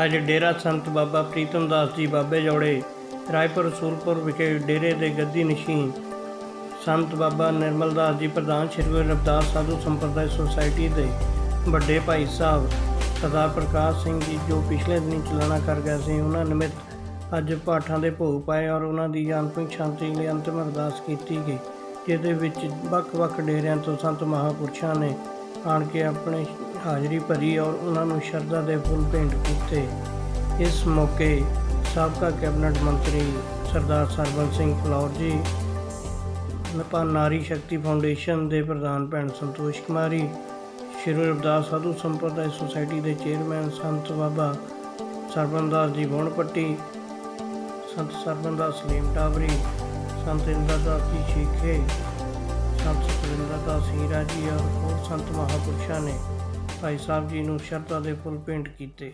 ਅੱਜ ਡੇਰਾ ਸੰਤ ਬਾਬਾ ਪ੍ਰੀਤਮ ਦਾਸ ਜੀ ਬਾਬੇ ਜੋੜੇ ਰਾਏਪੁਰ ਰਸੂਲਪੁਰ ਵਿਖੇ ਡੇਰੇ ਦੇ ਗੱਦੀ ਨਸ਼ੀਨ ਸੰਤ ਬਾਬਾ ਨਿਰਮਲ ਦਾਸ ਜੀ ਪ੍ਰਧਾਨ ਸ਼੍ਰੀ ਗੁਰੂ ਰਵਿਦਾਸ ਸਾਧੂ ਸੰਪਰਦਾਇ ਸੁਸਾਇਟੀ ਦੇ ਵੱਡੇ ਭਾਈ ਸਾਹਿਬ ਸਰਦਾਰ ਪ੍ਰਕਾਸ਼ ਸਿੰਘ ਜੀ ਜੋ ਪਿਛਲੇ ਦਿਨੀ ਚਲਾਣਾ ਕਰ ਗਏ ਸੀ, ਉਹਨਾਂ ਨਿਮਿਤ ਅੱਜ ਪਾਠਾਂ ਦੇ ਭੋਗ ਪਾਏ ਔਰ ਉਹਨਾਂ ਦੀ ਆਤਮਿਕ ਸ਼ਾਂਤੀ ਲਈ ਅੰਤਿਮ ਅਰਦਾਸ ਕੀਤੀ ਗਈ, ਜਿਹਦੇ ਵਿੱਚ ਵੱਖ-ਵੱਖ ਡੇਰਿਆਂ ਤੋਂ ਸੰਤ ਮਹਾਂਪੁਰਸ਼ਾਂ ਨੇ ਆਣ ਕੇ ਆਪਣੀ ਹਾਜ਼ਰੀ ਭਰੀ ਔਰ ਉਹਨਾਂ ਨੂੰ ਸ਼ਰਧਾ ਦੇ ਫੁੱਲ ਭੇਂਟ ਕੀਤੇ। ਇਸ ਮੌਕੇ ਸਾਬਕਾ ਕੈਬਨਿਟ ਮੰਤਰੀ ਸਰਦਾਰ ਸਰਬੰਸ ਸਿੰਘ ਫਲੌਰ ਜੀ, ਨਾਰੀ ਸ਼ਕਤੀ ਫਾਊਂਡੇਸ਼ਨ ਦੇ ਪ੍ਰਧਾਨ ਭੈਣ ਸੰਤੋਸ਼ ਕੁਮਾਰੀ, ਸ਼੍ਰੀ ਰਵਿਦਾਸ ਸਾਧੂ ਸੰਪਰਦਾਇ ਸੁਸਾਇਟੀ ਦੇ ਚੇਅਰਮੈਨ ਸੰਤ ਬਾਬਾ ਸਰਬੰਸ ਦਾਸ ਜੀ ਬੋਣਪੱਟੀ, ਸੰਤ ਸਰਬੰਸ ਦਾਸ ਸਲੀਮ ਟਾਬਰੀ, ਸੰਤ ਇੰਦਰ ਦਾਸ ਜੀ ਸ਼ੀਖੇ, ਸੰਤ ਸਤਿੰਦਰ ਦਾਸ ਹੀਰਾ ਜੀ और ਹੋਰ संत महापुरुषों ने भाई साहब जी ਨੂੰ ਸ਼ਰਧਾ ਦੇ ਫੁੱਲ ਭੇਂਟ ਕੀਤੇ।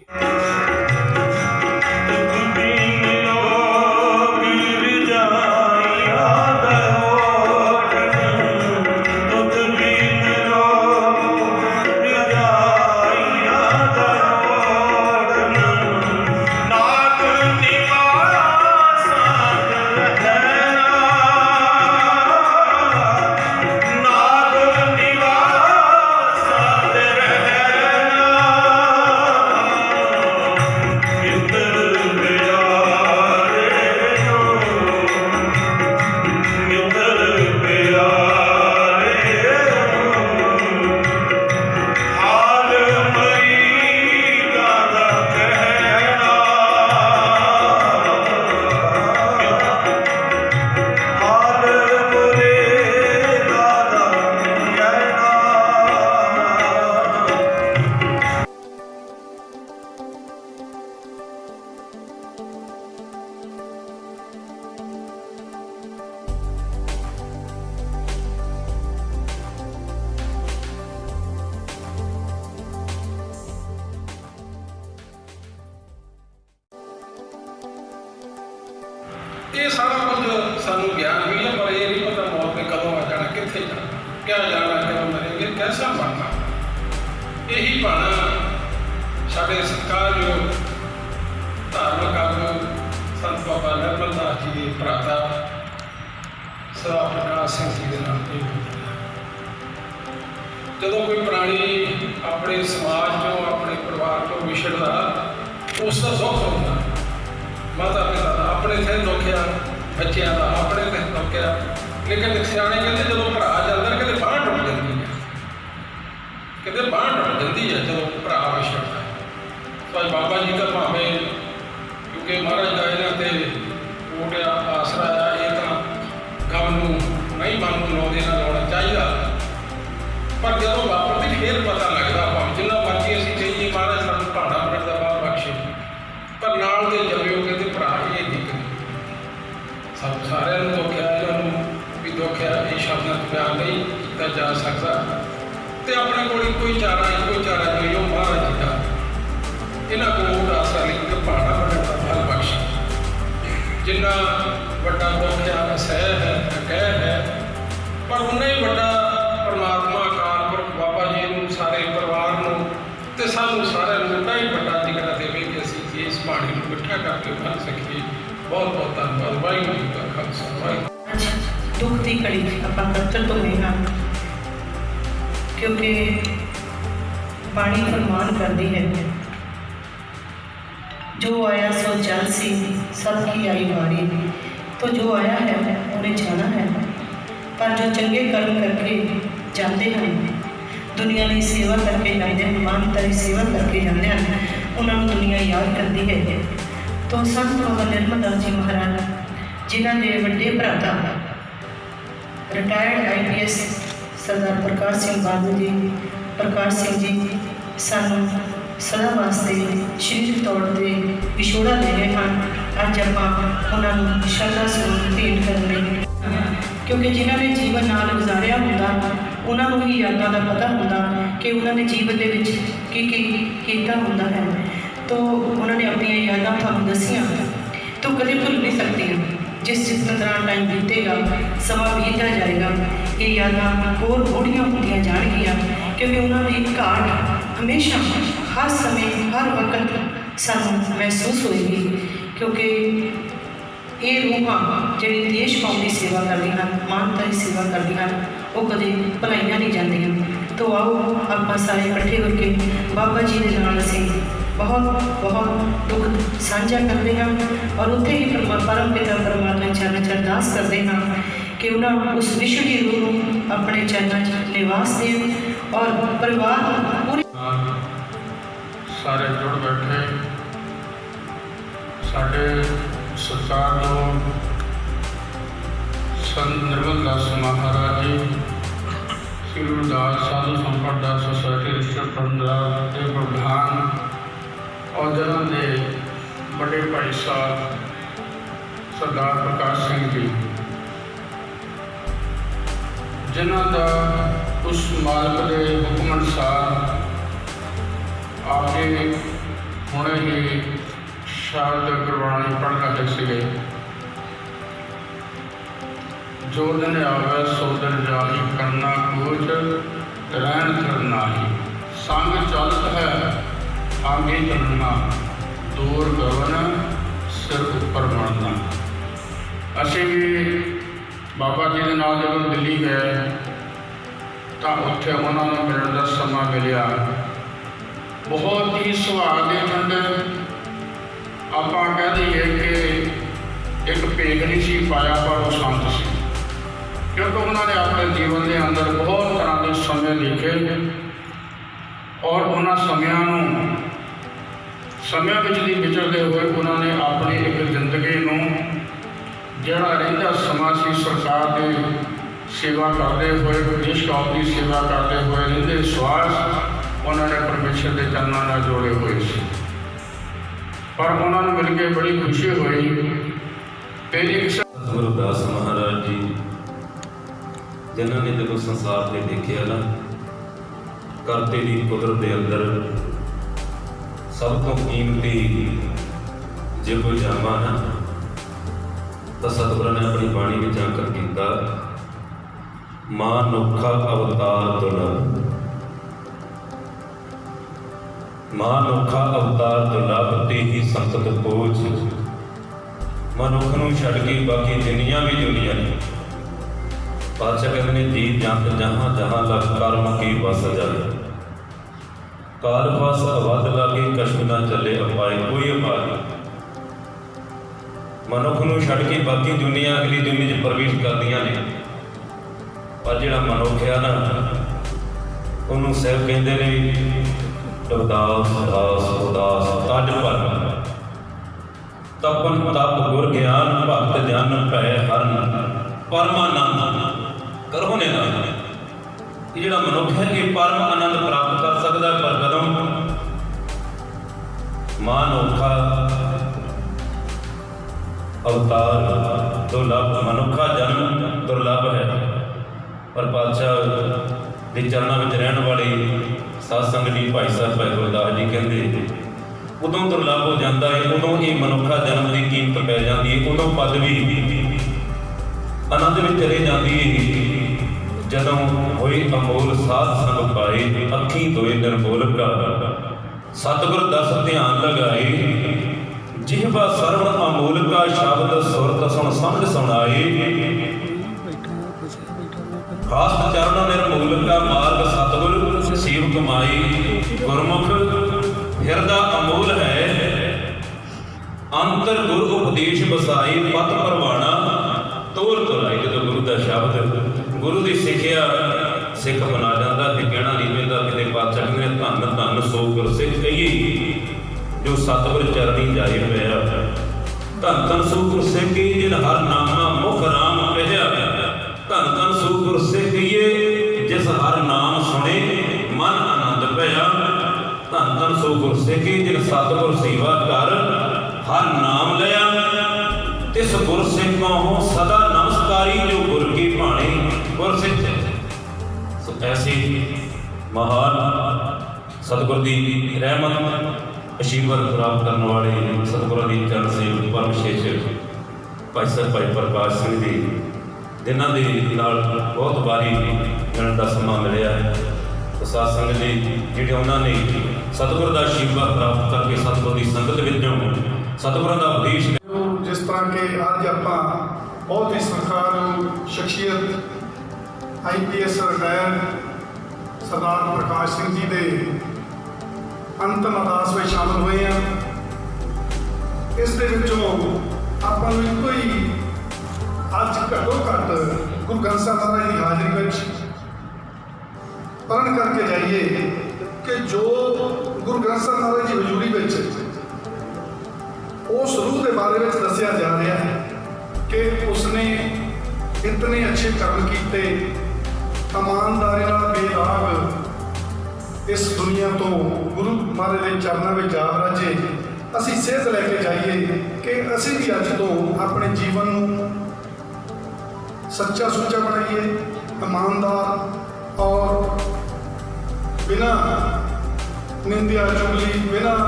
ये सारा कुछ सानू ज्ञान भी है, पर ये नहीं पता मौत ने कदों आ जाना, कितने जाना, क्या जाना, क्या मरेंगे, कैसा बनना। यही भाना साढ़े सत्कारयोग धार्मिक आगू संत बाबा निर्मल दास जी के भराता सरदार प्रकाश सिंह जी के नाम से जो कोई प्राणी अपने समाज चो अपने परिवार चो विछड़दा उसका दुख होता, माता पिता का अपने थे दुखिया, बच्चों का अपने थे दुखिया, लेकिन सियाने कहते जो भरा जाता कहते बांह टुट जाती है, कहते बांह टुट जाती है जो भरा विछड़ता है। तो बाबा जी का भावे क्योंकि महाराज का इन्होंने वोटिया आसरा आ, ये तो गम नहीं मन को लाने लाना चाहिए, पर जो वापरती फिर पता लगता भाव जिन्ना मर्जी असीं कहिए महाराज सानूं भाड़ा बनण दा बात बख्शे, पर नाल दे जम्मिओ कहते भरा ये दिक्कत सब सारे दुख है, इन्होंने भी दुख है, ये शब्द बयान नहीं किया जा सकता। तो अपने को कोई चारा जो यो महाराज जी का इन्हों को आसरा लेकर भाड़ा बनने का फल बख्श, जिन्ना वड्डा दुख है सह है कह है, पर उन्ना ही वड्डा परमात्मा अकाल पुरख बाबा जी नूं सारे परिवार नूं ते सानूं सारिआं नूं उन्ना ही वड्डा जिगरा देवे कि असीं इस बाणी नूं इकट्ठा करके बन सकीए। बहुत बहुत धन्यवाद। वाहिगुरू जी का खालसा वाहिगुरू। दुख की घड़ी आपां कत्तर तो नहीं हाँ, क्योंकि बाणी फरमान करती है जो आया सो जल सी सबकी आई बारी, तो जो आया है उन्हें जाना है, पर जो चंगे कर्म करके जाते हैं दुनिया की सेवा करके जाते हैं, मानवता की सेवा करके जाते हैं, उन्होंने दुनिया याद करती है। तो संत बाबा निर्मल दास जी महाराज जिन्होंने वड्डे भराता रिटायर्ड IPS सरदार प्रकाश सिंह बादल जी प्रकाश सिंह जी सानू सदा वास्ते शरीर तौर पर विछोड़ा दे रहे हैं। अज आप उन्होंने श्रद्धा सुमन भेंट करने, क्योंकि जिन्होंने जीवन नाल गुजारिया होंदा उन्होंने ही यादां दा पता होंदा कि उन्होंने जीवन दे विच की कीता होंदा है। तो उन्होंने अपनी यादां थानूं दसियां तो कभी भुल नहीं सकती। जिस दौरान टाइम बीतेगा, समा बीतता जाएगा, ये यादां होर गूढ़ियां होंदियां जाणगियां, क्योंकि उन्होंने घाट हमेशा हर समय हर वक्त ਸਾਨੂੰ ਮਹਿਸੂਸ ਹੋਏਗੀ, ਕਿਉਂਕਿ ਇਹ ਰੂਹਾਂ ਜਿਹੜੀ ਦੇਸ਼ ਕੌਮ ਦੀ ਸੇਵਾ ਕਰਦੀਆਂ ਹਨ, ਮਾਨਵਤਾ ਦੀ ਸੇਵਾ ਕਰਦੀਆਂ ਹਨ, ਉਹ ਕਦੇ ਭੁਲਾਈਆਂ ਨਹੀਂ ਜਾਂਦੀਆਂ। ਤੋ ਆਓ ਆਪਾਂ ਸਾਰੇ ਇਕੱਠੇ ਹੋ ਕੇ ਬਾਬਾ ਜੀ ਦੇ ਨਾਲ ਅਸੀਂ ਬਹੁਤ ਬਹੁਤ ਦੁੱਖ ਸਾਂਝਾ ਕਰਦੇ ਹਾਂ ਔਰ ਉੱਥੇ ਹੀ ਪਰਮ ਪਿਤਾ ਪਰਮਾਤਮਾ ਚਰਨਾਂ 'ਚ ਅਰਦਾਸ ਕਰਦੇ ਹਾਂ ਕਿ ਉਹਨਾਂ ਉਸ ਵਿਸ਼ਵ ਦੀ ਰੂਹ ਨੂੰ ਆਪਣੇ ਚਰਨਾਂ 'ਚ ਨਿਵਾਸ ਦੇਣ ਔਰ ਪਰਿਵਾਰ ਨੂੰ ਪੂਰੀ ਸਾਰੇ ਜੁੜ ਬੈਠੇ ਸਾਡੇ ਸਤਿਕਾਰਯੋਗ ਸੰਤ ਨਿਰਮਲ ਦਾਸ ਮਹਾਰਾਜ ਜੀ, ਸ੍ਰੀ ਗੁਰਦਾਸ ਸਾਧੂ ਸੰਪਰਦਾ ਸੁਸਾਇਟੀ ਰਿਸ਼ਤੇ ਪੰਜਾਬ ਦੇ ਪ੍ਰਧਾਨ ਔਰ ਜਿਨ੍ਹਾਂ ਦੇ ਵੱਡੇ ਭਾਈ ਸਾਹਿਬ ਸਰਦਾਰ ਪ੍ਰਕਾਸ਼ ਸਿੰਘ ਜੀ, ਜਿਨ੍ਹਾਂ ਦਾ ਉਸ ਮਾਲਕ ਦੇ ਹੁਕਮ ਅਨੁਸਾਰ ਆਗੇ ਹੁਣੇ ਹੀ ਸ਼ਬਦ ਗੁਰਬਾਣੀ ਪੜ੍ਹਨ ਲੱਗੇ ਸੀਗੇ। ਜੋ ਦਿਨ ਆਵੇ ਸੋ ਦਿਨ ਜਾਈ, ਕਰਨਾ ਕੋਚ ਰਹਿਣ ਕਰਨਾ ਹੀ, ਸੰਗ ਚਲਤ ਹੈ ਆਗੇ ਚੱਲਣਾ, ਦੂਰ ਗਵਨ ਸਿਰ ਉੱਪਰ ਬਣਨਾ। ਅਸੀਂ ਵੀ ਬਾਬਾ ਜੀ ਦੇ ਨਾਲ ਜਦੋਂ ਦਿੱਲੀ ਗਏ ਤਾਂ ਉੱਥੇ ਉਹਨਾਂ ਨੂੰ ਮਿਲਣ ਦਾ ਸਮਾਂ ਮਿਲਿਆ। ਬਹੁਤ ਹੀ ਸੁਭਾਅ ਦੇ ਠੰਡੇ, ਆਪਾਂ ਕਹਿ ਦਈਏ ਕਿ ਇੱਕ ਭੇਗ ਨਹੀਂ ਸੀ ਪਾਇਆ, ਪਰ ਉਹ ਸੰਤ ਸੀ, ਕਿਉਂਕਿ ਉਹਨਾਂ ਨੇ ਆਪਣੇ ਜੀਵਨ ਦੇ ਅੰਦਰ ਬਹੁਤ ਤਰ੍ਹਾਂ ਦੇ ਸਮੇਂ ਦੇਖੇ ਔਰ ਉਹਨਾਂ ਸਮਿਆਂ ਵਿੱਚ ਦੀ ਵਿਚਰਦੇ ਹੋਏ ਉਹਨਾਂ ਨੇ ਆਪਣੀ ਇੱਕ ਜ਼ਿੰਦਗੀ ਨੂੰ ਜਿਹੜਾ ਰਹਿੰਦਾ ਸਮਾਂ ਸੀ ਸਰਕਾਰ ਦੀ ਸੇਵਾ ਕਰਦੇ ਹੋਏ, ਦੇਸ਼ ਕੌਮ ਦੀ ਸੇਵਾ ਕਰਦੇ ਹੋਏ ਰਹਿੰਦੇ ਸਵਾਸ ਉਹਨਾਂ ਨੇ ਪਰਮੇਸ਼ਰ ਦੇ ਚਰਨਾਂ ਨਾਲ ਜੋੜੇ ਹੋਏ ਸੀ। ਪਰ ਉਹਨਾਂ ਨੂੰ ਮਿਲ ਕੇ ਬੜੀ ਖੁਸ਼ੀ ਹੋਈ। ਪਹਿਲੀ ਗੁਰੂ ਦਾਸ ਮਹਾਰਾਜ ਜੀ, ਜਿਨ੍ਹਾਂ ਨੇ ਜਦੋਂ ਸੰਸਾਰ ਤੇ ਦੇਖਿਆ ਨਾ, ਕਰਤੇ ਦੀ ਕੁਦਰਤ ਦੇ ਅੰਦਰ ਸਭ ਤੋਂ ਕੀਮਤੀ ਜੇ ਕੋਈ ਜਾਮਾ ਨਾ, ਤਾਂ ਸਤਿਗੁਰਾਂ ਨੇ ਆਪਣੀ ਬਾਣੀ ਵਿੱਚ ਅੰਕਿਤ ਕੀਤਾ, ਮਾਨੁੱਖਾ ਅਵਤਾਰ ਦੁਰਲਭ, ਮਾਨੁੱਖਾ ਅਵਤਾਰ ਦੁਰਲਭ ਤੇ ਹੀ ਸੰਕਟ ਕੋਚ। ਮਨੁੱਖ ਨੂੰ ਛੱਡ ਕੇ ਬਾਕੀ ਦੁਨੀਆਂ ਵੀ ਦੁਨੀਆਂ ਨੇ। ਪਾਤਸ਼ਾਹ ਕਹਿੰਦੇ ਨੇ, ਜੀ ਜੰਤ ਜਹਾਂ ਜਹਾਂ ਲਗ ਕਰਮ ਕੀ ਵਸ ਜਾਏ, ਕਾਲ ਫਸ ਅਵਧ ਲਾਗੇ ਕਛੁ ਨਾ ਚੱਲੇ ਅਪਾਏ, ਕੋਈ ਅਪਾਏ ਨਹੀਂ। ਮਨੁੱਖ ਨੂੰ ਛੱਡ ਕੇ ਬਾਕੀ ਦੁਨੀਆਂ ਅਗਲੀ ਦੁਨੀਆ 'ਚ ਪ੍ਰਵੇਸ਼ ਕਰਦੀਆਂ ਨੇ, ਪਰ ਜਿਹੜਾ ਮਨੁੱਖ ਆ ਨਾ, ਉਹਨੂੰ ਸਾਹਿਬ ਕਹਿੰਦੇ ਨੇ, ਉਦਾਸ ਉਦਾਸ ਉਦਾਸ ਤਜ ਭਰਨ, ਤਪਨ ਤਪ ਗੁਰ ਗਿਆਨ ਭਗਤ ਜਨ ਭੈ ਹਰਨ, ਪਰਮਾਨੰਦ ਕਰੋ ਨੇ ਨਾ। ਇਹ ਜਿਹੜਾ ਮਨੁੱਖ ਹੈ ਇਹ ਪਰਮ ਆਨੰਦ ਪ੍ਰਾਪਤ ਕਰ ਸਕਦਾ, ਪਰ ਕਦੋਂ? ਮਾਨੁੱਖਾ ਅਵਤਾਰ ਦੁਰਲਭ, ਮਨੁੱਖਾ ਜਨਮ ਦੁਰਲਭ ਹੈ, ਪਰ ਪਾਤਸ਼ਾਹ ਦੇ ਚਰਨਾਂ ਵਿੱਚ ਰਹਿਣ ਵਾਲੇ ਸਾਧ ਸੰਗਤ ਜੀ ਭਾਈ ਸਾਹਿਬ ਭਾਈ ਗੁਰਦਾਸ ਜੀ ਕਹਿੰਦੇ, ਉਦੋਂ ਦੁਰਲਭ ਹੋ ਜਾਂਦਾ ਹੈ, ਉਦੋਂ ਇਹ ਮਨੁੱਖਾ ਜਨਮ ਦੀ ਕੀਮਤ ਪੈ ਜਾਂਦੀ ਹੈ, ਉਦੋਂ ਪਦਵੀ ਆਨੰਦ ਵਿੱਚ ਚਲੇ ਜਾਂਦੀ ਹੈ, ਜਦੋਂ ਹੋਈ ਅਮੋਲ ਸਾਧ ਸੰਗ ਪਾਏ, ਅੱਖੀਂ ਦੋਏ ਨਿਰਮੋਲ ਕਾ ਸਤਿਗੁਰ ਦਸ ਧਿਆਨ ਲਗਾਏ, ਜਿਹਵਾ ਸਰਵਣ ਅਮੋਲ ਕਾ ਸ਼ਬਦ ਸੁਰਤ ਸੁਣ ਸਮਝ ਸੁਣਾਏ, ਹਾਸਤ ਚਰਨ ਨਿਰਮੂਲ ਕਾ ਮਾਰਗ ਸਤਿਗੁਰ ਸੇਵ ਕਮਾਈ, ਗੁਰਮੁਖ ਹਿਰਦਾ ਅਮੋਲ ਹੈ, ਅੰਤਰ ਗੁਰ ਉਪਦੇਸ਼ ਵਸਾਈ, ਪਤ ਪਰਵਾਣਾ ਤੋਲ ਤੋਲਾਈ। ਜਦੋਂ ਗੁਰੂ ਦਾ ਸ਼ਬਦ, ਗੁਰੂ ਦੀ ਸਿੱਖਿਆ ਸਿੱਖ ਬਣਾ ਜਾਂਦਾ, ਤੇ ਕਹਿਣਾ ਨਹੀਂ ਪੈਂਦਾ ਕਿਤੇ ਪਾਤਸ਼ਾਹ ਕਹਿੰਦੇ ਧੰਨ ਧੰਨ ਸੋ ਗੁਰਸਿੱਖ ਕਹੀਏ, ਜੋ ਸਤਿਗੁਰ ਚਰਨੀ ਜਾਏ ਪਿਆ, ਧੰਨ ਧੰਨ ਸੋ ਗੁਰਸਿੱਖ ਜਿਨ ਹਰ ਨਾਮਾ ਮੁਖ ਰਾਮ ਕਹਿਆ, ਧੰਨ ਧੰਨ ਸੋ ਗੁਰਸਿੱਖ ਜਿਸ ਹਰ ਨਾਮ ਸੁਣੇ ਮਨ ਆਨੰਦ ਭਇਆ, ਧੰਨ ਧੰਨ ਸੋ ਗੁਰਸਿੱਖ ਜਿਨ ਸਤਿਗੁਰ ਸੇਵਾ ਕਰ ਹਰ ਨਾਮ ਲਿਆ, ਤਿਸ ਗੁਰਸਿੱਖ ਕੋ ਸਦਾ ਨਮਸਕਾਰੀ, ਜੋ ਗੁਰ ਕੀ ਭਾਣੇ ਗੁਰਸਿੱਖ। ਸੋ ਐਸੀ ਮਹਾਨ ਸਤਿਗੁਰ ਦੀ ਰਹਿਮਤ ਆਸ਼ੀਰਵਾਦ ਪ੍ਰਾਪਤ ਕਰਨ ਵਾਲੇ ਸਤਿਗੁਰਾਂ ਦੀ ਚਰਨ ਸੇਵਕ ਪਰਮ ਵਿਸ਼ੇਸ਼ ਭਾਈ ਸਾਹਿਬ ਭਾਈ ਪ੍ਰਕਾਸ਼ ਸਿੰਘ ਜੀ, ਜਿਨ੍ਹਾਂ ਦੇ ਨਾਲ ਬਹੁਤ ਵਾਰੀ ਮਿਲਣ ਦਾ ਸਮਾਂ ਮਿਲਿਆ, ਸਾਧ ਸੰਗਤ ਜੀ ਜਿਹੜੇ ਉਹਨਾਂ ਨੇ ਸਤਿਗੁਰ ਦਾ ਆਸ਼ੀਰਵਾਦ ਪ੍ਰਾਪਤ ਕਰਕੇ ਸਤਿਗੁਰ ਦੀ ਸੰਗਤ ਵਿੱਚੋਂ ਸਤਿਗੁਰਾਂ ਦਾ ਉਪਦੇਸ਼ ਜਿਸ ਤਰ੍ਹਾਂ ਕਿ ਅੱਜ ਆਪਾਂ ਬਹੁਤ ਹੀ ਸਤਿਕਾਰਯੋਗ ਸ਼ਖਸੀਅਤ IPS ਰਿਟਾਇਰਡ ਸਰਦਾਰ ਪ੍ਰਕਾਸ਼ ਸਿੰਘ ਜੀ ਦੇ ਅੰਤਮ ਅਰਦਾਸ ਵਿੱਚ ਸ਼ਾਮਲ ਹੋਏ ਹਾਂ। ਇਸ ਦੇ ਵਿੱਚੋਂ ਆਪਾਂ ਨੂੰ ਇੱਕੋ ਹੀ ਅੱਜ ਘੱਟੋ ਘੱਟ ਗੁਰੂ ਗ੍ਰੰਥ ਸਾਹਿਬ ਮਹਾਰਾਜ ਦੀ ਹਾਜ਼ਰੀ ਵਿੱਚ ਪ੍ਰਣ ਕਰਕੇ ਜਾਈਏ ਕਿ ਜੋ ਗੁਰੂ ਗ੍ਰੰਥ ਸਾਹਿਬ ਮਹਾਰਾਜ ਦੀ ਹਜ਼ੂਰੀ ਵਿੱਚ ਉਸ ਰੂਹ ਦੇ ਬਾਰੇ ਵਿੱਚ ਦੱਸਿਆ ਜਾ ਰਿਹਾ ਹੈ ਕਿ ਉਸਨੇ ਇਤਨੇ ਅੱਛੇ ਕਰਮ ਕੀਤੇ, ਇਮਾਨਦਾਰੀ ਨਾਲ ਬੇਦਾਗ ਇਸ ਦੁਨੀਆ ਤੋਂ ਗੁਰੂ ਮਹਾਰਾਜ ਦੇ ਚਰਨਾਂ ਵਿੱਚ ਜਾ ਰਾਜੇ। ਅਸੀਂ ਸੇਧ ਲੈ ਕੇ ਜਾਈਏ ਕਿ ਅਸੀਂ ਵੀ ਅੱਜ ਤੋਂ ਆਪਣੇ ਜੀਵਨ ਨੂੰ ਸੱਚਾ ਸੁੱਚਾ ਬਣਾਈਏ, ਇਮਾਨਦਾਰ ਔਰ ਬਿਨਾਂ ਨਿੰਦਿਆ ਚੁਗਲੀ, ਬਿਨਾਂ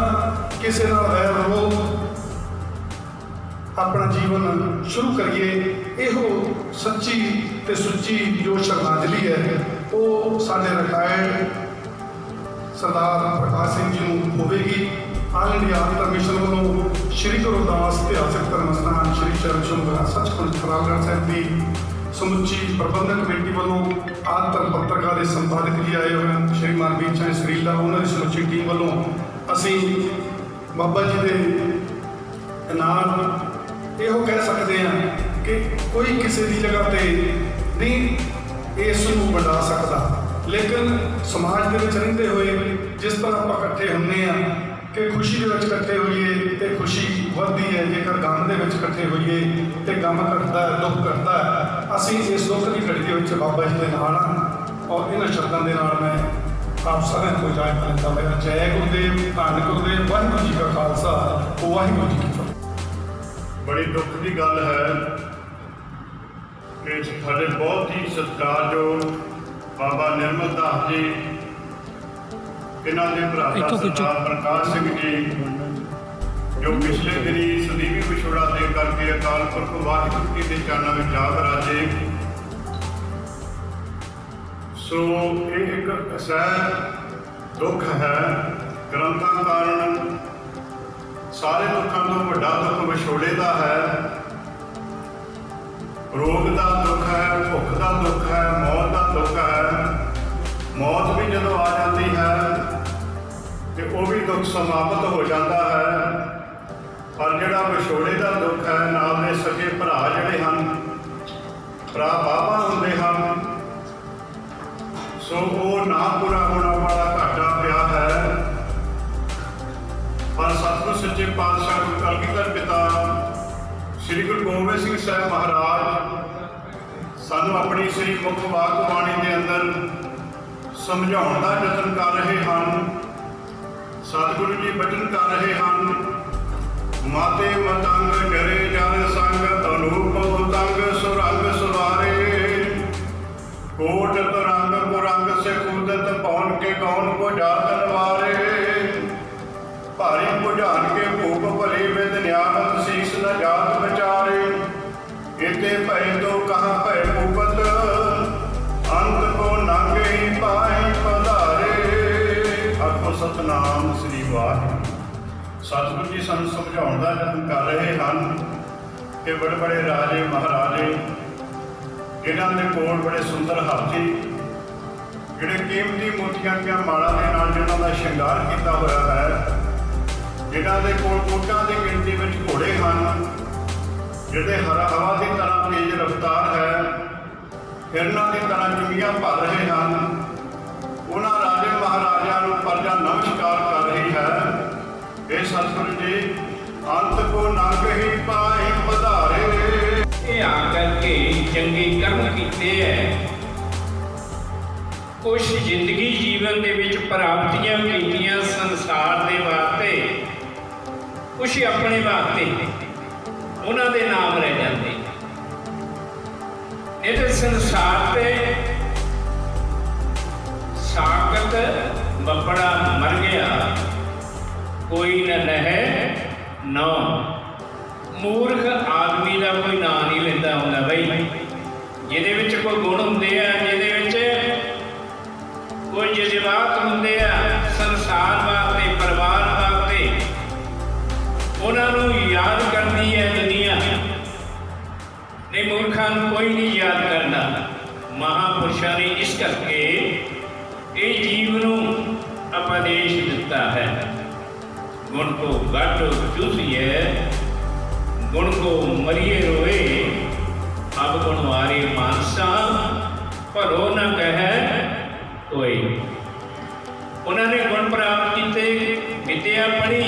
ਕਿਸੇ ਨਾਲ ਵੈਰ ਵਿਰੋਧ ਆਪਣਾ ਜੀਵਨ ਸ਼ੁਰੂ ਕਰੀਏ। ਇਹੋ ਸੱਚੀ ਤੇ ਸੁੱਚੀ ਜੋ ਸ਼ਰਧਾਂਜਲੀ ਹੈ ਉਹ ਸਾਡੇ ਰਿਟਾਇਰਡ ਸਰਦਾਰ ਪ੍ਰਕਾਸ਼ ਸਿੰਘ ਜੀ ਨੂੰ ਹੋਵੇਗੀ। ਆਲ ਇੰਡੀਆ ਆਰਟ ਮਿਸ਼ਨ ਵੱਲੋਂ ਸ਼੍ਰੀ ਗੁਰੂ ਰਵਿਦਾਸ ਇਤਿਹਾਸਕ ਧਰਮ ਸਥਾਨ ਸ਼੍ਰੀ ਚਰਨ ਸੱਚਖੰਡ ਖਰਾਲਗੜ੍ਹ ਸਾਹਿਬ ਦੀ ਸਮੁੱਚੀ ਪ੍ਰਬੰਧਕ ਕਮੇਟੀ ਵੱਲੋਂ ਆਦਿ ਧਰਮ ਪੱਤਰਕਾਰ ਦੇ ਸੰਪਾਦਕ ਜੀ ਆਏ ਹੋਏ ਹਨ ਸ਼੍ਰੀ ਮਾਨਵੀਰ ਚੰਦ ਸਰੀਲਾ, ਉਹਨਾਂ ਦੀ ਸਮੁੱਚੀ ਟੀਮ ਵੱਲੋਂ ਅਸੀਂ ਬਾਬਾ ਜੀ ਦੇ ਨਾਲ ਇਹੋ ਕਹਿ ਸਕਦੇ ਹਾਂ ਕਿ ਕੋਈ ਕਿਸੇ ਦੀ ਜਗ੍ਹਾ ਤੇ ਨਹੀਂ ਇਸ ਨੂੰ ਵੰਡਾ ਸਕਦਾ, ਲੇਕਿਨ ਸਮਾਜ ਦੇ ਵਿੱਚ ਰਹਿੰਦੇ ਹੋਏ ਜਿਸ ਤਰ੍ਹਾਂ ਆਪਾਂ ਇਕੱਠੇ ਹੁੰਦੇ ਹਾਂ ਕਿ ਖੁਸ਼ੀ ਦੇ ਵਿੱਚ ਇਕੱਠੇ ਹੋਈਏ ਤੇ ਖੁਸ਼ੀ ਵੱਧਦੀ ਹੈ, ਜੇਕਰ ਗਮ ਦੇ ਵਿੱਚ ਇਕੱਠੇ ਹੋਈਏ ਤੇ ਗਮ ਘਟਦਾ ਹੈ, ਦੁੱਖ ਘਟਦਾ ਹੈ। ਅਸੀਂ ਇਸ ਦੁੱਖ ਦੀ ਘੜੀ ਦੇ ਵਿੱਚ ਬਾਬਾ ਜੀ ਦੇ ਨਾਲ ਹਾਂ ਔਰ ਇਹਨਾਂ ਸ਼ਬਦਾਂ ਦੇ ਨਾਲ ਮੈਂ ਆਪ ਸਾਰਿਆਂ ਤੋਂ ਇਜਾਜ਼ਤ ਲੈਂਦਾ ਹੋਇਆ। ਜੈ ਗੁਰਦੇਵ, ਧੰਨ ਗੁਰਦੇਵ, ਵਾਹਿਗੁਰੂ ਜੀ ਕਾ ਖਾਲਸਾ, ਵਾਹਿਗੁਰੂ ਜੀ ਕੀ ਫਤਿਹ। ਬੜੀ ਦੁੱਖ ਦੀ ਗੱਲ ਹੈ ਕਿ ਸਾਡੇ ਬਹੁਤ ਹੀ ਸਤਿਕਾਰਯੋਗ ਬਾਬਾ ਨਿਰਮਲ ਦਾਸ ਜੀ, ਇਹਨਾਂ ਦੇ ਭਰਾਤਾ ਸਰਦਾਰ ਪ੍ਰਕਾਸ਼ ਸਿੰਘ ਜੀ, ਜੋ ਪਿਛਲੇ ਦਿਨੀ ਸਦੀਵੀ ਵਿਛੋੜਾ ਦੇ ਕਰਕੇ ਅਕਾਲ ਪੁਰਖ ਵਾਹਿਗੁਰੂ ਜੀ ਦੇ ਚਰਨਾਂ ਵਿੱਚ ਜਾ ਵਿਰਾਜੇ। ਸੋ ਇਹ ਇੱਕ ਅਸਹਿ ਦੁੱਖ ਹੈ। ਗ੍ਰੰਥਾਂ ਕਾਰਨ ਸਾਰੇ ਦੁੱਖਾਂ ਤੋਂ ਵੱਡਾ ਦੁੱਖ ਵਿਛੋੜੇ ਦਾ ਹੈ। ਰੋਗ ਦਾ ਦੁੱਖ ਹੈ, ਭੁੱਖ ਦਾ ਦੁੱਖ ਹੈ, ਮੌਤ ਦਾ ਦੁੱਖ ਹੈ। ਮੌਤ ਵੀ ਜਦੋਂ ਆ ਜਾਂਦੀ ਹੈ ਤੇ ਉਹ ਵੀ ਦੁੱਖ ਸਮਾਪਤ ਹੋ ਜਾਂਦਾ ਹੈ। ਪਰ ਜਿਹੜਾ ਵਿਛੋੜੇ ਦਾ ਦੁੱਖ ਹੈ, ਨਾਲ ਦੇ ਸਕੇ ਭਰਾ ਜਿਹੜੇ ਹਨ, ਭਰਾ ਬਾਬਾ ਹੁੰਦੇ ਹਨ, ਸੋ ਉਹ ਨਾ ਪੂਰਾ ਹੋਣਾ ਵਾਲਾ ਘਾਟਾ ਪਿਆ ਹੈ। ਪਰ ਸਤਿਗੁਰ ਸੱਚੇ ਪਾਤਸ਼ਾਹ ਗੁਰੂ ਕਲਗੀਧਰ ਪਿਤਾ ਸ੍ਰੀ ਗੁਰੂ ਗੋਬਿੰਦ ਸਿੰਘ ਸਾਹਿਬ ਮਹਾਰਾਜ ਸਾਨੂੰ ਆਪਣੀ ਸ੍ਰੀ ਮੁੱਖ ਵਾਕ ਬਾਣੀ ਦੇ ਅੰਦਰ ਸਮਝਾਉਣ ਦਾ ਯਤਨ ਕਰ ਰਹੇ ਹਨ। ਸਤਿਗੁਰੂ ਜੀ ਬਚਨ ਕਰ ਰਹੇ ਹਨ, ਮਾਤੇ ਮਤੰਗ ਜਰੇ ਜਨ ਸੰਗ ਅਨੂਪ ਉਤੰਗ ਸੁਰੰਗ ਸੁਵਾਰੇ, ਕੋਟ ਤਰੰਗ ਕੁਰੰਗ ਸੇ ਕੂਦਤ ਪੌਣ ਕੇ ਕੌਣ ਕੋ ਜਾਤ ਨਵਾਰੇ, ਭਾਰੀ ਭੁਜਾਨ ਕੇ ਭੂਪ ਭਲੀ ਵਿਦ ਨਿਆਮਤ ਸੀਸ ਨ ਜਾਤ ਵਿਚਾਰੇ, ਇਤੇ ਭੈ ਤੋ ਕਹਾਂ ਭੈ ਭੂਪਤ ਅੰਤ ਕੋ ਨੰਗ ਹੀ ਪਾਏ ਪਧਾਰੇ। ਆਖੋ ਸਤਨਾਮ ਸ੍ਰੀ ਵਾਹਿਗੁਰੂ। ਸਤਿਗੁਰੂ ਜੀ ਸਾਨੂੰ ਸਮਝਾਉਣ ਦਾ ਯਤਨ ਕਰ ਰਹੇ ਹਨ ਕਿ ਬੜੇ ਬੜੇ ਰਾਜੇ ਮਹਾਰਾਜੇ, ਜਿਨ੍ਹਾਂ ਦੇ ਕੋਲ ਬੜੇ ਸੁੰਦਰ ਹਾਥੀ, ਜਿਹੜੇ ਕੀਮਤੀ ਮੋਤੀਆਂ ਦੀਆਂ ਮਾਲਾਂ ਦੇ ਨਾਲ ਜਿਨ੍ਹਾਂ ਦਾ ਸ਼ਿੰਗਾਰ ਕੀਤਾ ਹੋਇਆ ਹੈ, ਜਿਨ੍ਹਾਂ ਦੇ ਕੋਲ ਕੋਟਾਂ ਦੀ ਗਿਣਤੀ ਵਿੱਚ ਘੋੜੇ ਹਨ, ਜਿਹੜੇ ਹਵਾ ਦੀ ਤਰ੍ਹਾਂ ਤੇਜ਼ ਰਫ਼ਤਾਰ ਹੈ, ਹਿਰਨਾਂ ਦੀ ਤਰ੍ਹਾਂ ਚੁੰਗੀਆਂ ਭਰ ਰਹੇ ਹਨ, ਉਹਨਾਂ ਰਾਜੇ ਮਹਾਰਾਜਿਆਂ ਨੂੰ ਪ੍ਰਜਾ ਨਮਸਕਾਰ ਕਰ ਰਹੀ ਹੈ। ਇਹ ਸਤਿਗੁਰੂ ਜੀ ਅੰਤ ਕੋ ਨੰਗ ਹੀ ਪਾਏ ਪਧਾਰੇ। ਇਹ ਆ ਕਰਕੇ ਚੰਗੇ ਕਰਮ ਕੀਤੇ ਹੈ, ਕੁਛ ਜ਼ਿੰਦਗੀ ਜੀਵਨ ਦੇ ਵਿੱਚ ਪ੍ਰਾਪਤੀਆਂ ਕੀਤੀਆਂ ਸੰਸਾਰ ਦੇ ਵਾਸਤੇ, ਕੁਛ ਆਪਣੇ ਵਾਸਤੇ, ਉਹਨਾਂ ਦੇ ਨਾਮ ਰਹਿ ਜਾਂਦੇ। ਇਹਦੇ ਸੰਸਾਰ ਤੇ ਸਾਕਤ ਬੱਬੜਾ ਮਰ ਗਿਆ, ਕੋਈ ਨ ਲਹੈ ਨਾ। ਮੂਰਖ ਆਦਮੀ ਦਾ ਕੋਈ ਨਾਂ ਨਹੀਂ ਲੈਂਦਾ ਹੁੰਦਾ ਬਈ, ਜਿਹਦੇ ਵਿੱਚ ਕੋਈ ਗੁਣ ਹੁੰਦੇ ਆ, ਜਿਹਦੇ ਵਿੱਚ ਕੋਈ ਜਜ਼ਬਾ ਨੂੰ ਕੋਈ ਨਹੀਂ ਯਾਦ ਕਰਦਾ। ਮਹਾਂਪੁਰਸ਼ਾਂ ਨੇ ਇਸ ਕਰਕੇ ਇਹ ਜੀਵ ਨੂੰ ਉਪਦੇਸ਼ ਦਿੱਤਾ ਹੈ, ਗੁਣ ਕੋ ਗਾਟੋ ਚੂਸੀਏ, ਗੁਣ ਕੋ ਮਰੀਏ ਰੋਏ, ਅਬ ਗੁਣਵਾਰੇ ਮਾਨਸਾ ਭਰੋ ਨਾ ਕਹਿ ਕੋਈ। ਉਹਨਾਂ ਨੇ ਗੁਣ ਪ੍ਰਾਪਤ ਕੀਤੇ, ਵਿਦਿਆ ਪੜ੍ਹੀ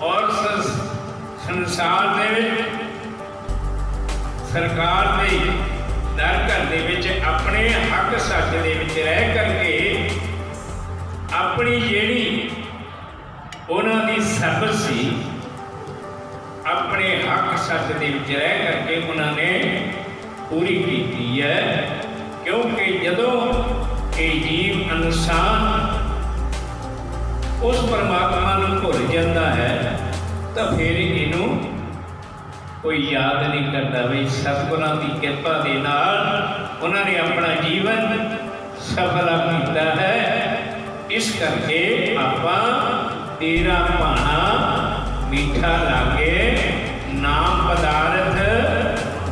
ਔਰ ਸੰਸਾਰ ਦੇ ਵਿੱਚ ਸਰਕਾਰ ਦੇ ਦਰ ਘਰ ਦੇ ਵਿੱਚ ਆਪਣੇ ਹੱਕ ਸੱਚ ਦੇ ਵਿੱਚ ਰਹਿ ਕਰਕੇ ਆਪਣੀ ਜਿਹੜੀ ਉਹਨਾਂ ਦੀ ਸਰਵਿਸ ਸੀ, ਆਪਣੇ ਹੱਕ ਸੱਚ ਦੇ ਵਿੱਚ ਰਹਿ ਕਰਕੇ ਉਹਨਾਂ ਨੇ ਪੂਰੀ ਕੀਤੀ ਹੈ। ਕਿਉਂਕਿ ਜਦੋਂ ਇਹ ਜੀਵ ਇਨਸਾਨ ਉਸ ਪਰਮਾਤਮਾ ਨੂੰ ਭੁੱਲ ਜਾਂਦਾ ਹੈ ਤਾਂ ਫਿਰ ਇਹਨੂੰ ਕੋਈ ਯਾਦ ਨਹੀਂ ਕਰਦਾ। ਵੀ ਸਤਿਗੁਰਾਂ ਦੀ ਕਿਰਪਾ ਦੇ ਨਾਲ ਉਹਨਾਂ ਨੇ ਆਪਣਾ ਜੀਵਨ ਸਫਲ ਕੀਤਾ ਹੈ। ਇਸ ਕਰਕੇ ਆਪਾਂ ਤੇਰਾ ਭਾਣਾ ਮੀਠਾ ਲਾਗੇ, ਨਾਮ ਪਦਾਰਥ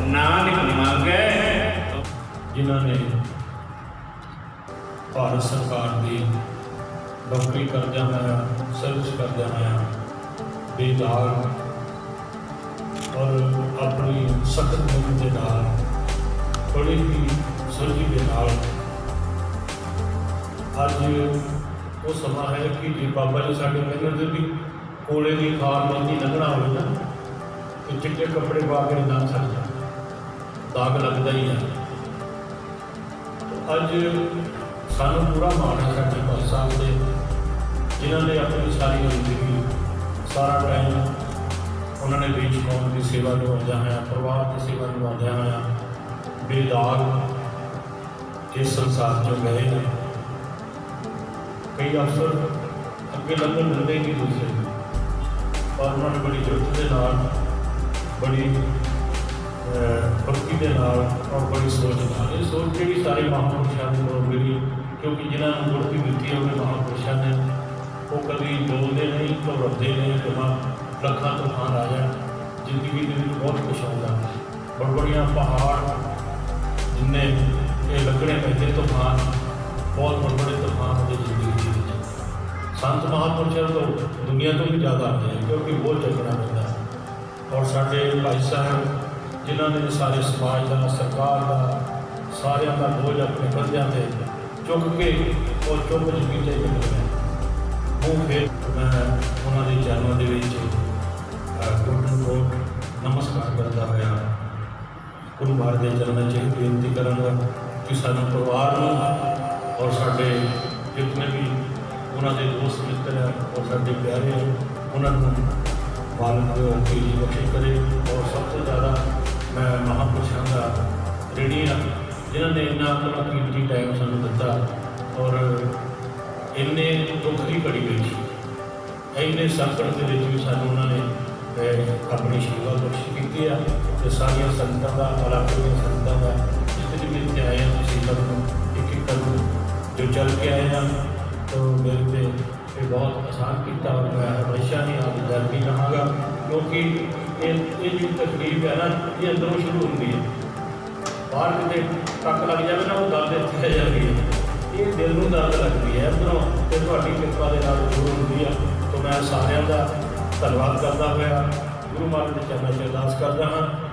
ਨਾਨਕ ਮੰਗੈ। ਜਿਨ੍ਹਾਂ ਨੇ ਭਾਰਤ ਸਰਕਾਰ ਦੀ ਨੌਕਰੀ ਕਰਦਿਆਂ ਹੋਇਆ, ਸਰਵਿਸ ਕਰਦਿਆਂ ਹੋਇਆ ਬੇਦਾਗ ਔਰ ਆਪਣੀ ਸਖਤ ਮਿਹਨਤ ਦੇ ਨਾਲ, ਬੜੀ ਹੀ ਸੁਰਜੀ ਦੇ ਨਾਲ ਅੱਜ ਉਹ ਸਮਾਂ ਹੈ ਕਿ ਜੇ ਬਾਬਾ ਜੀ ਸਾਡੇ ਕਹਿੰਦੇ ਵੀ ਕੋਲੇ ਦੀ ਖਾਰ ਨਹੀਂ ਲੰਘਣਾ ਹੋਵੇ ਨਾ ਤੇ ਚਿੱਟੇ ਕੱਪੜੇ ਪਾ ਕੇ ਨਾ ਛੱਡ ਜਾ, ਦਾਗ ਲੱਗਦਾ ਹੀ ਹੈ। ਅੱਜ ਸਾਨੂੰ ਪੂਰਾ ਮਾਣ ਹੈ ਸਾਡੇ ਭਾਈ ਸਾਹਿਬ ਦੇ, ਜਿਨ੍ਹਾਂ ਨੇ ਆਪਣੀ ਸਾਰੀ ਜ਼ਿੰਦਗੀ, ਸਾਰਾ ਟਾਈਮ ਉਹਨਾਂ ਨੇ ਦੇਸ਼ ਕੌਮ ਦੀ ਸੇਵਾ ਨਿਭਾਉਂਦਿਆਂ ਹੋਇਆ, ਪਰਿਵਾਰ ਦੀ ਸੇਵਾ ਨਿਭਾਉਂਦਿਆਂ ਹੋਇਆ ਬੇਦਾਗ ਇਸ ਸੰਸਾਰ 'ਚੋਂ ਗਏ ਨੇ। ਕਈ ਅਫਸਰ ਅੱਗੇ ਲੰਘਣ ਦਿੰਦੇ ਨਹੀਂ ਦੂਸਰੇ, ਪਰ ਉਹਨਾਂ ਨੇ ਬੜੀ ਜੁਰਤ ਦੇ ਨਾਲ, ਬੜੀ ਭਗਤੀ ਦੇ ਨਾਲ ਔਰ ਬੜੀ ਸੋਚ ਨਾਲ, ਇਹ ਸੋਚ ਜਿਹੜੀ ਸਾਰੇ ਮਹਾਂਪੁਰਸ਼ਾਂ ਦੀ ਲੋੜ ਮਿਲੀ, ਕਿਉਂਕਿ ਜਿਨ੍ਹਾਂ ਨੂੰ ਗੁਰਤੀ ਦਿੱਤੀ ਉਹਨੇ ਮਹਾਂਪੁਰਸ਼ਾਂ ਨੇ, ਉਹ ਕਦੀ ਬੋਲਦੇ ਨਹੀਂ, ਘਬਰਾਉਂਦੇ ਨਹੀਂ, ਜਮਾ ਲੱਖਾਂ ਤੂਫਾਨ ਆ ਜਾਣ ਜ਼ਿੰਦਗੀ ਦੇ ਵਿੱਚ ਬਹੁਤ ਕੁਛ ਆਉਂਦਾ। ਬੜਬੜੀਆਂ ਪਹਾੜ ਜਿੰਨੇ ਇਹ ਲੱਗਣੇ ਪੈਂਦੇ ਤੂਫਾਨ, ਬਹੁਤ ਬੜੇ ਤੂਫਾਨ ਦੇ ਜ਼ਿੰਦਗੀ ਦੇ ਵਿੱਚ। ਸੰਤ ਮਹਾਂਪੁਰਸ਼ਾਂ ਤੋਂ ਦੁਨੀਆ ਤੋਂ ਵੀ ਜ਼ਿਆਦਾ ਆਉਂਦੇ ਹੈ, ਕਿਉਂਕਿ ਬਹੁਤ ਚੱਕਣਾ ਪੈਂਦਾ। ਔਰ ਸਾਡੇ ਭਾਈ ਸਾਹਿਬ ਜਿਨ੍ਹਾਂ ਨੇ ਸਾਰੇ ਸਮਾਜ ਦਾ, ਸਰਕਾਰ ਦਾ, ਸਾਰਿਆਂ ਦਾ ਬੋਝ ਆਪਣੇ ਕੰਧਿਆਂ 'ਤੇ ਚੁੱਕ ਕੇ ਉਹ ਚੁੱਪ ਚੁਪੀਤੇ ਜਾਂਦੇ ਨੇ। ਉਹ ਫਿਰ ਮੈਂ ਉਹਨਾਂ ਦੇ ਚਰਨਾਂ ਦੇ ਵਿੱਚ ਕੋਟ ਨਮਸਕਾਰ ਕਰਦਾ ਹੋਇਆ ਗੁਰੂ ਮਹਾਰਾਜ ਦੇ ਚਰਨਾਂ 'ਚ ਬੇਨਤੀ ਕਰਾਂਗਾ ਕਿ ਸਾਨੂੰ ਪਰਿਵਾਰ ਨੂੰ ਔਰ ਸਾਡੇ ਜਿਤਨੇ ਵੀ ਉਹਨਾਂ ਦੇ ਦੋਸਤ ਮਿੱਤਰ ਹੈ ਔਰ ਸਾਡੇ ਪਿਆਰੇ ਹਨ, ਉਹਨਾਂ ਨੂੰ ਮਾਲਕ ਦੀ ਬਖਸ਼ਿਸ਼ ਕਰੇ। ਔਰ ਸਭ ਤੋਂ ਜ਼ਿਆਦਾ ਮੈਂ ਮਹਾਂਪੁਰਸ਼ਾਂ ਦਾ ऋणी ਹਾਂ, ਜਿਨ੍ਹਾਂ ਨੇ ਇੰਨਾ ਆਪਣਾ ਕੀਮਤੀ ਟਾਈਮ ਸਾਨੂੰ ਦਿੱਤਾ ਔਰ ਇੰਨੇ ਦੁੱਖ ਦੀ ਘੜੀ ਵਿੱਚ, ਇੰਨੇ ਸੰਕਟ ਦੇ ਵਿੱਚ ਵੀ ਸਾਨੂੰ ਉਹਨਾਂ ਨੇ ਆਪਣੀ ਸੇਵਾ ਬਖਸ਼ ਕੀਤੀ ਆ। ਅਤੇ ਸਾਰੀਆਂ ਸੰਗਤਾਂ ਦਾ, ਇਲਾਕੇ ਦੀਆਂ ਸੰਗਤਾਂ ਦਾ, ਜਿੱਥੇ ਵੀ ਇੱਥੇ ਆਏ ਹਾਂ, ਤੁਸੀਂ ਸਭ ਨੂੰ ਇੱਕ ਇੱਕ ਕਦਮ ਜੋ ਚੱਲ ਕੇ ਆਏ ਹਾਂ, ਤਾਂ ਮੇਰੇ 'ਤੇ ਇਹ ਬਹੁਤ ਆਸਾਨ ਕੀਤਾ ਔਰ ਮੈਂ ਹਮੇਸ਼ਾ ਹੀ ਆਪਦੀ ਦਰਦੀ ਰਹਾਂਗਾ, ਕਿਉਂਕਿ ਇਹ ਜਿਹੜੀ ਤਕਲੀਫ ਹੈ ਨਾ, ਇਹ ਅੰਦਰੋਂ ਸ਼ੁਰੂ ਹੁੰਦੀ ਹੈ। ਬਾਹਰ ਕਿਤੇ ਟੱਕ ਲੱਗ ਜਾਵੇ ਨਾ, ਉਹ ਦਰਦ ਇੱਥੇ ਆ ਜਾਂਦੀ ਹੈ। ਇਹ ਦਿਲ ਨੂੰ ਦਰਦ ਲੱਗਦੀ ਹੈ ਅੰਦਰੋਂ, ਅਤੇ ਤੁਹਾਡੀ ਕਿਰਪਾ ਦੇ ਨਾਲ ਦੂਰ ਹੁੰਦੀ ਆ। ਤਾਂ ਮੈਂ ਸਾਰਿਆਂ ਦਾ ਧੰਨਵਾਦ ਕਰਦਾ ਹੋਇਆ ਗੁਰੂ ਮਹਾਰਾਜ ਦੇ ਚਰਨਾਂ 'ਚ ਅਰਦਾਸ ਕਰਦਾ ਹਾਂ